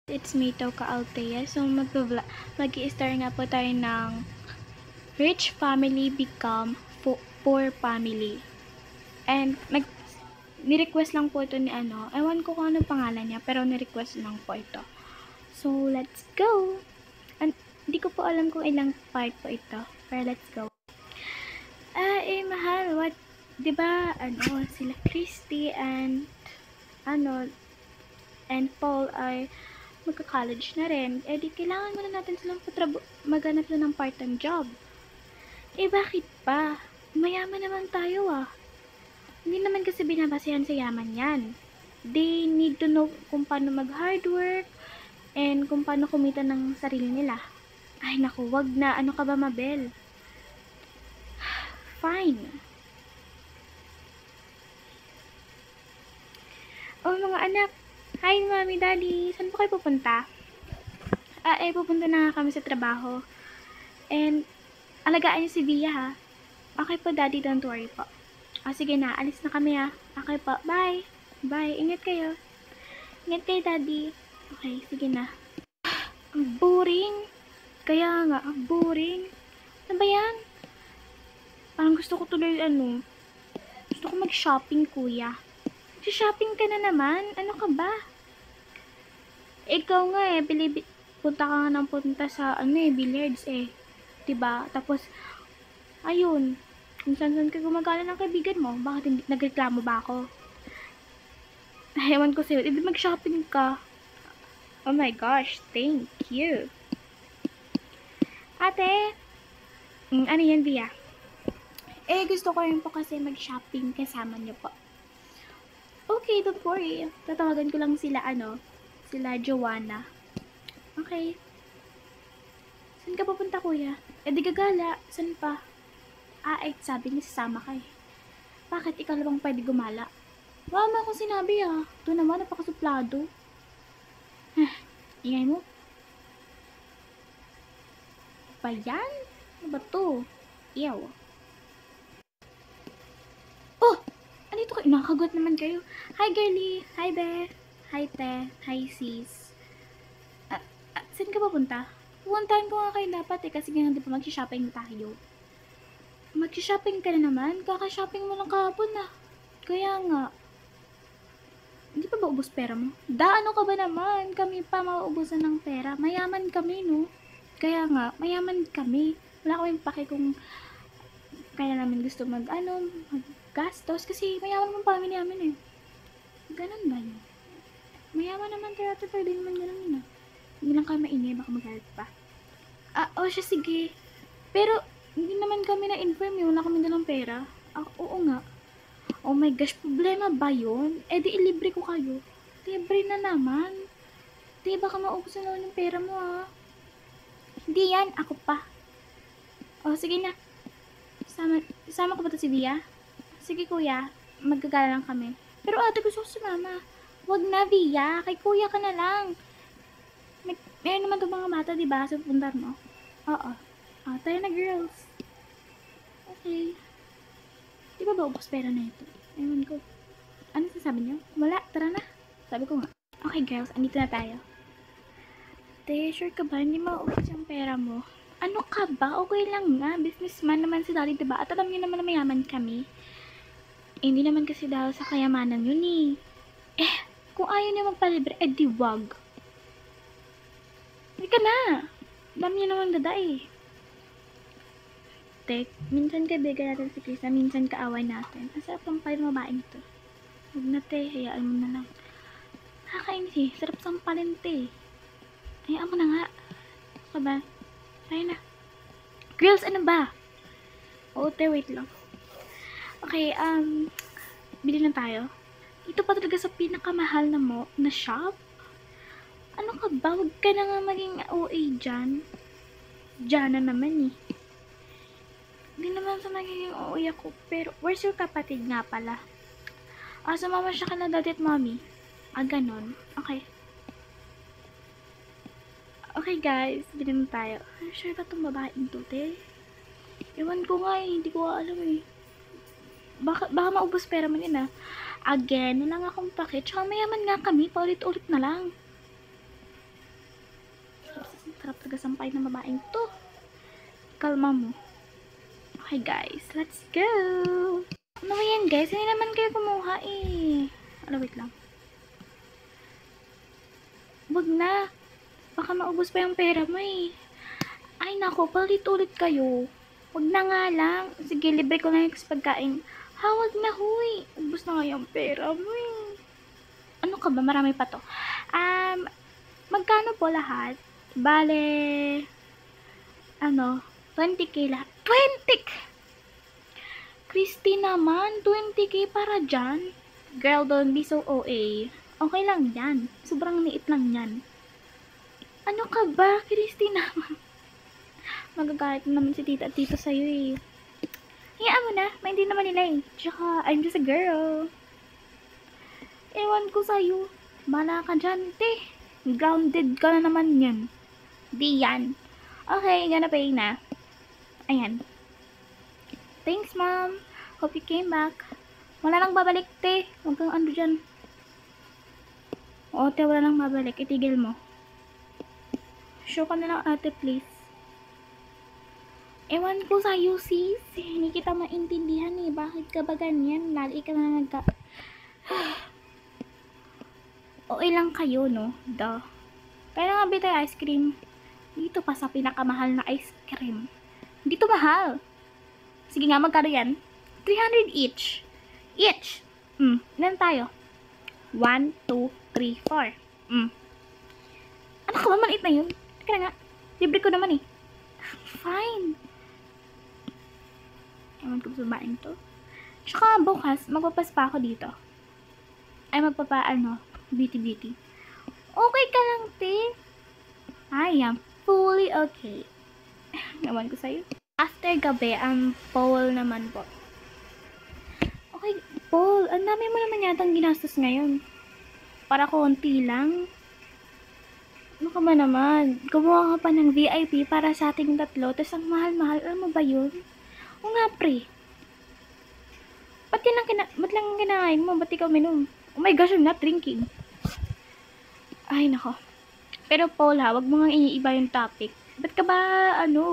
It's me, Toka Altea. So, mag-i-start nga po tayo ng Rich Family Become Poor Family. And, ni-request lang po ito ni ewan ko kung anong pangalan niya, pero ni-request lang po ito. So, let's go! Hindi ko po alam kung ilang part po ito, pero let's go. Mahal, diba, sila Christy and Paul ay magka-college na rin, di kailangan muna natin silang maghanap na ng part-time job. Bakit pa? Mayaman naman tayo Hindi naman kasi binabasehan sa yaman yan. They need to know kung paano mag-hard work and kung paano kumita ng sarili nila. Ay naku, wag na. Ano ka ba, Mabel? Fine. Oh, mga anak. Hi, Mami, Daddy. Saan po kayo pupunta? Pupunta na kami sa trabaho. And, alagaan niyo si Via, ha? Okay po, Daddy. Don't worry po. Sige na. Alis na kami, ha? Okay po. Bye. Bye. Ingat kayo. Ingat kayo, Daddy. Okay, sige na. Ang boring. Kaya nga, ang boring. Ano ba yan? Parang gusto ko tuloy, gusto ko mag-shopping, kuya. Shopping ka na naman? Ano ka ba? Ikaw nga punta ka nga ng punta sa billiards diba? Tapos ayun, kung saan ka gumagala ng kaibigan mo, bakit hindi nagreklamo ba ako? Ewan ko sa'yo, mag-shopping ka. Oh my gosh, thank you. Ate, ano yan, Via? Gusto ko rin po kasi mag-shopping kasama niyo po. Okay, don't worry. Tatawagan ko lang sila, sila Joanna. Okay. Saan ka pupunta, kuya? Di gagala. Saan pa? Sabi niya sasama ka Bakit? Ikaw lang bang pwede gumala? Wala akong sinabi Ito naman, napakasuplado. Ingay mo. Ba yan? Ano ba to? Ew. Dito kayo, nakagot naman kayo. Hi, girlie. Hi, be. Hi, te. Hi, sis. Saan ka papunta? Pupuntahan ko nga kayo dapat kasi nga hindi pa mag-shopping tayo. Mag-shopping ka na naman? Kaka-shopping mo lang kahapon Kaya nga. Hindi pa ba ubos pera mo? Ano ka ba naman? Kami pa mauubusan ng pera. Mayaman kami, no? Kaya nga, mayaman kami. Wala kaming pake kung kaya namin gusto gastos kasi mayaman naman pamilya namin Ganun ba yun? Mayaman naman tayo ate, pwede naman ganun yun Hindi lang kayo maingay, baka magalit pa. Siya, sige. Pero, hindi naman kami na-inform wala kami dalang pera. Oo nga. Oh my gosh, problema ba yun? Di ilibre ko kayo. Libre na naman. Di, baka maubusan naman yung pera mo Hindi yan, ako pa. Sige na. Sama ko ba ito si Via? Sige kuya, magagala lang kami. Pero ate, gusto ko sumama. Wag na, Via. Kay kuya ka na lang. Meron naman itong mga mata, diba? Sa pupuntan mo. Oo. Tayo na, girls. Okay. Di ba ubos pera na ito? Ewan ko. Ano sasabi niyo? Wala, tara na. Sabi ko nga. Okay, girls, andito na tayo. Te, sure ka ba? Hindi maubos yung pera mo. Ano ka ba? Okay lang nga. Businessman naman si Daddy, diba? At alam niyo naman na mayaman kami. Hindi naman kasi dahil sa kayamanan yun kung ayaw niya magpalibre, di wag. Hindi ka na. Alam niya naman dada Tek, minsan kaibigan natin si Krista, minsan kaaway natin. Ang sarap lang kayo mabaing ito. Huwag na te, hayaan mo na lang. Nakakainis sarap sampalin te. Hayaan mo na nga. Ano ba? Tayo na. Girls, ano ba? Te, wait lang. Okay, bili lang tayo. Ito pa talaga sa pinakamahal na shop. Ano ka ba? Huwag ka na nga maging OA dyan. Dyan na naman Hindi naman sa magiging OA ako. Pero, where's your kapatid nga pala? Sumama siya ka na daddy at mommy. Ganon. Okay. Okay guys, bili na tayo. Sure ba itong babaeng to, te? Ewan ko nga hindi ko alam Baka maubos pera man yun Again, wala nga akong pakit. Tsaka mayaman nga kami, paulit-ulit na lang. Sarap talaga sampay ng babaeng to. Kalma mo. Okay guys, let's go! Ano ba yan guys? Hindi naman kayo kumuha eh. Wait lang. Wag na. Baka maubos pa yung pera mo eh. Ay nako, palit ulit kayo. Wag na nga lang. Sige, libre ko na yung pagkain. Wag na huy. Ubos na nga yung pera mo eh. Ano ka ba? Marami pa to. Magkano po lahat? Bale, 20k lahat. 20k! Christy naman, 20k para dyan. Girl, don't be so OA. Okay lang yan. Sobrang liit lang yan. Ano ka ba, Christy naman? Magagalit naman si tita at tito sa'yo eh. Hayaan mo na, maintindihan naman nila eh. Tsaka, I'm just a girl. Ewan ko sa'yo. Bala ka dyan, te. Grounded ka na naman yan. Di yan. Okay, gonna pay na. Ayan. Thanks, mom. Hope you came back. Wala nang babalik, te. Huwag kang ano dyan. Oo, te, wala nang babalik. Itigil mo. Show ka na lang, ate, please. Ewan ko sa'yo, sis. Hindi kita maintindihan eh. Bakit ka ba ganyan? Lagi ka na nagka... Okay lang kayo, no? Duh. Kaya nga ba tayo ice cream? Dito pa sa pinakamahal na ice cream. Dito mahal. Sige nga, magkano yan? 300 each. Each. Ilan tayo? 1, 2, 3, 4. Ano ka ba? Maliit na yun. Kaya nga. Libre ko naman eh. Fine. Ewan ko sa babaeng to. Tsaka bukas, magpapas pa ako dito. Ay, beauty. Okay ka lang, te. I am fully okay. Ewan ko sa'yo. After gabi, Paul naman po. Okay, Paul, ang dami mo naman yatang ginastos ngayon. Para konti lang. Ano ka ba naman? Gumawa ka pa ng VIP para sa ating tatlo, tapos ang mahal-mahal. Alam mo ba yun? O nga, pre. Ba't lang kinakain mo? Ba't ikaw minum? Oh my gosh, I'm not drinking. Ay, nako. Pero Paul ha, wag mo nga iniiba yung topic. Ba't ka ba,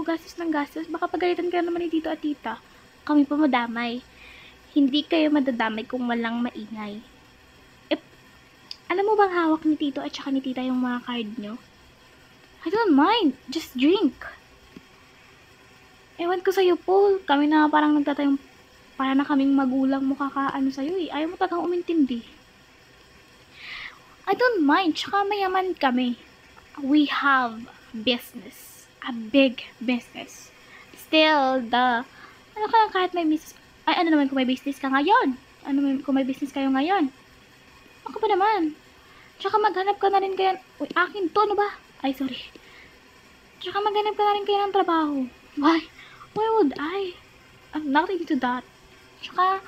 gastos ng gastos? Baka pagalitan ka naman ni tito at tita. Kami pa madamay. Hindi kayo madadamay kung walang maingay. Alam mo bang hawak ni tito at saka ni tita yung mga card nyo? I don't mind. Just drink. Ewan ko sa'yo, Paul. Kami na parang nagtatayong para na kaming magulang mo kakaano sa'yo eh. Ayaw mo tagang umintindi. I don't mind. Tsaka mayaman kami. We have business. A big business. Still, ano ka kahit may business... Ay, ano naman kung may business ka ngayon? Kung may business kayo ngayon? Ako pa naman. Tsaka maghanap ka na rin kayo... Uy, akin to, ano ba? Ay, sorry. Tsaka maghanap ka na rin kayo ng trabaho. Why? Why would I? I'm not into that. Tsaka,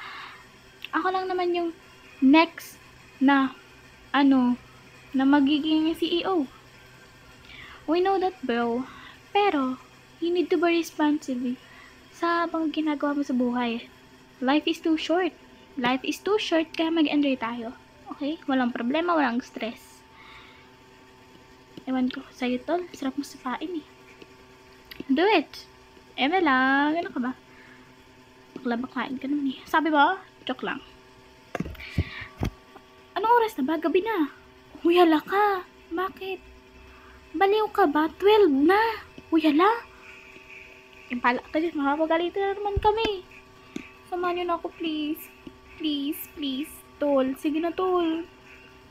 ako lang naman yung next na, na magiging CEO. We know that, bro. Pero, you need to be responsible sa bang ginagawa mo sa buhay. Life is too short. Life is too short, kaya mag-enjoy tayo. Okay? Walang problema, walang stress. Ewan ko sa'yo, tol. Sarap mo sapain eh. Do it! Eme lang. Ano ka ba? Bakla kain ka naman eh. Sabi ba? Joke lang. Anong oras na ba? Gabi na. Uy, hala ka. Bakit? Baliw ka ba? 12 na. Uy, hala. Impala ka dyan. Makapagalitan na naman kami. Samahan niyo na ako, please. Please, please. Tol. Sige na, tol.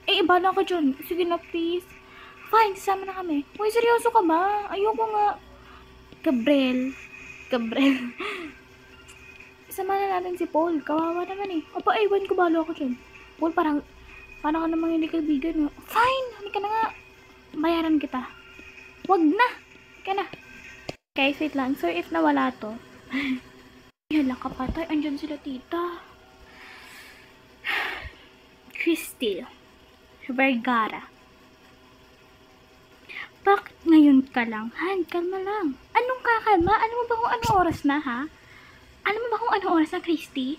Iba na ka dyan. Sige na, please. Fine, sama na kami. Uy, seryoso ka ba? Ayoko nga. Gabriel. Sama na natin si Paul. Kawawa naman eh. Opa, ewan ko balo ako dyan. Paul, parang ka namang hindi kaibigan. Fine, hindi ka na nga. Bayaran kita. Wag na. Ka na. Guys, wait lang. So, if nawala to. Hala ka patay. Andyan sila tita. Christy Vergara. Bakit ngayon ka lang? Han, kalma lang. Anong kakalma? Alam mo ba kung anong oras na, ha? Alam mo ba kung anong oras na, Christy?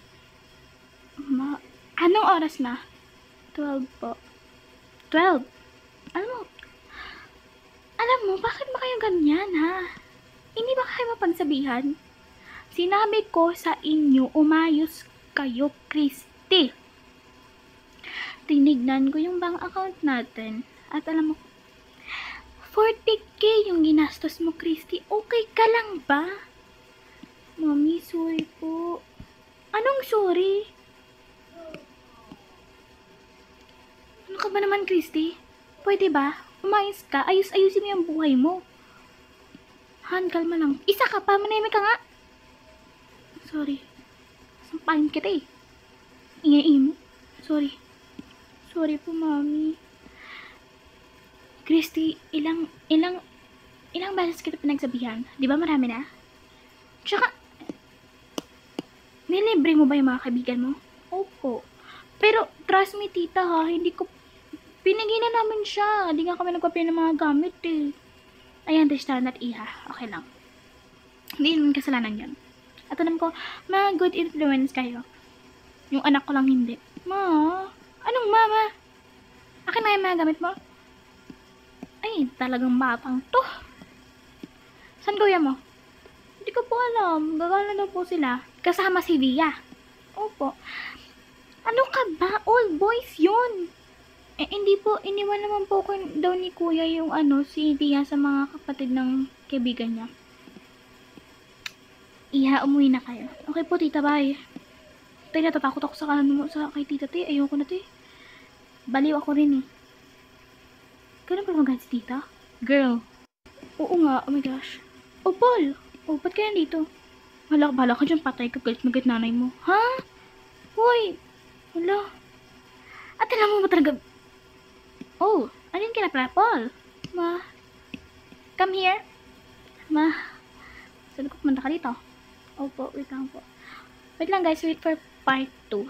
Anong oras na? 12 po. 12? Alam mo, bakit ba kayo kayong ganyan, ha? Hindi ba kayo mapagsabihan? Sinabi ko sa inyo, umayos kayo, Christy. Tinignan ko yung bank account natin. At alam mo, 40K yung ginastos mo, Christy. Okay ka lang ba? Mami, sorry po. Anong sorry? Ano ka ba naman, Christy? Pwede ba? Umayos ka. Ayusin mo yung buhay mo. Han, kalma lang. Isa ka pa. Manahimik ka nga. Sorry. Sampahin kita eh. Ingay mo. Sorry. Sorry po, Mami. Christy, ilang beses kita pinagsabihan. Di ba marami na? Tsaka, nilibre mo ba yung mga kaibigan mo? Opo. Pero, trust me, tita ha, hindi ko, pinigyan na namin siya. Hindi nga kami nagpapili ng mga gamit eh. I understand that, iha. Okay lang. Hindi naman kasalanan yan. At alam ko, mga good influence kayo. Yung anak ko lang hindi. Ma, anong mama? Akin na yung mga gamit mo? Ay, talagang batang to. Saan kuya mo? Hindi ko po alam. Gagala na po sila. Kasama si Via. Opo. Ano ka ba? Old boys yun. Eh, hindi po. Iniwan naman po ko daw ni kuya yung si Via sa mga kapatid ng kaibigan niya. Iha, umuwi na kayo. Okay po, tita, bye. Tay, natatakot ako sa kay tita, te. Ayoko na, te. Baliw ako rin eh. Ganun pa maganda si tita? Girl. Oo nga, oh my gosh. Oh, Paul. Oh, ba't ka nandito? Bahala ka dyan, patay ka, galit na galit nanay mo. Ha? Hoy. Hala. At alam mo ba talaga? Oh, alin ka na pala, Paul? Ma. Come here. Ma. Saan ko pumunta ka dito? Opo, wait lang po. Wait lang guys, wait for part 2.